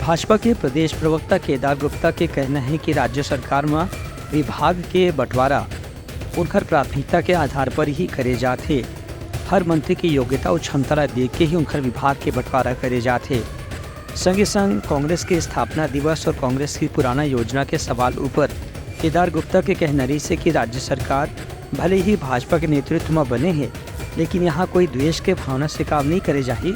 भाजपा के प्रदेश प्रवक्ता केदार गुप्ता के कहना है कि राज्य सरकार में विभाग के बंटवारा उनकर प्राथमिकता के आधार पर ही करे जाते। हर मंत्री की योग्यता और क्षमता देख के ही उनकर विभाग के बंटवारा करे जाते। संगे संग कांग्रेस के स्थापना दिवस और कांग्रेस की पुराना योजना के सवाल ऊपर केदार गुप्ता के कहना से कि राज्य सरकार भले ही भाजपा के नेतृत्व में बने हैं, लेकिन यहाँ कोई द्वेष के भावना से काम नहीं करे जाही।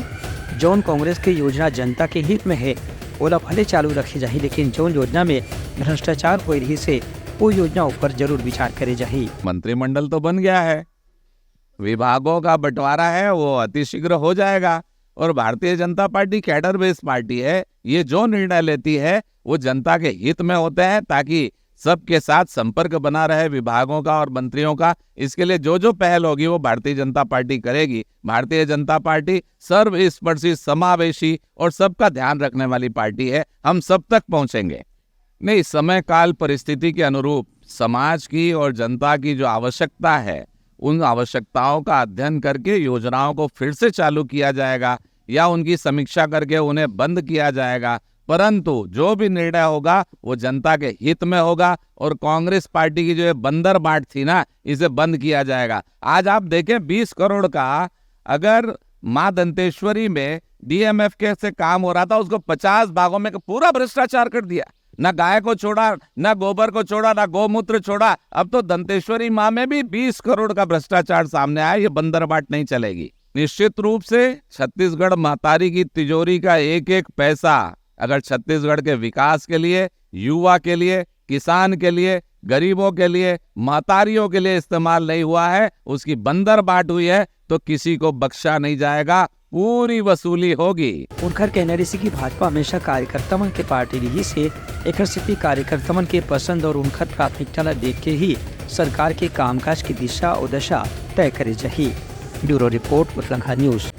जौन कांग्रेस की योजना जनता के हित में है ओला भले चालू रखे जाही, लेकिन जौन योजना में भ्रष्टाचार हो रही से वो योजना ऊपर जरूर विचार करे जाही। मंत्रिमंडल तो बन गया है, विभागों का बंटवारा है वो अतिशीघ्र हो जाएगा। और Bharatiya Janata party cadre base party है, ये जो निर्णय लेती है वो जनता के हित में होते हैं, ताकि सबके साथ संपर्क बना रहे विभागों का और मंत्रियों का। इसके लिए जो जो पहल होगी वो भारतीय जनता पार्टी करेगी। भारतीय जनता पार्टी सर्वस्पर्शी, समावेशी और सबका ध्यान रखने वाली पार्टी है। हम सब तक पहुंचेंगे। नहीं, समय काल परिस्थिति के अनुरूप समाज की और जनता की जो आवश्यकता है उन आवश्यकताओं का अध्ययन करके योजनाओं को फिर से चालू किया जाएगा या उनकी समीक्षा करके उन्हें बंद किया जाएगा। परंतु जो भी निर्णय होगा वो जनता के हित में होगा और कांग्रेस पार्टी की जो ये बंदर बाट थी ना, इसे बंद किया जाएगा। आज आप देखें 20 करोड़ का अगर मां दंतेश्वरी में डीएमएफ के से काम हो रहा था, उसको 50 भागों में पूरा भ्रष्टाचार कर दिया। ना गाय को छोड़ा, ना गोबर को छोड़ा, ना गौमूत्र छोड़ा। अब तो दंतेश्वरी मां में भी 20 करोड़ का भ्रष्टाचार सामने आया। ये बंदर बाट नहीं चलेगी। निश्चित रूप से छत्तीसगढ़ महतारी की तिजोरी का एक एक पैसा अगर छत्तीसगढ़ के विकास के लिए, युवा के लिए, किसान के लिए, गरीबों के लिए, महतारियों के लिए इस्तेमाल नहीं हुआ है, उसकी बंदर बाट हुई है, तो किसी को बख्शा नहीं जाएगा, पूरी वसूली होगी। उनकर कहने से कि भाजपा हमेशा कार्यकर्ता मन के पार्टी रही से एक स्थिति कार्यकर्ता मन के पसंद और उनकर प्राथमिकता देख के ही सरकार के कामकाज की दिशा और दशा तय करे जाही। Bureau report, Uttarakhand news.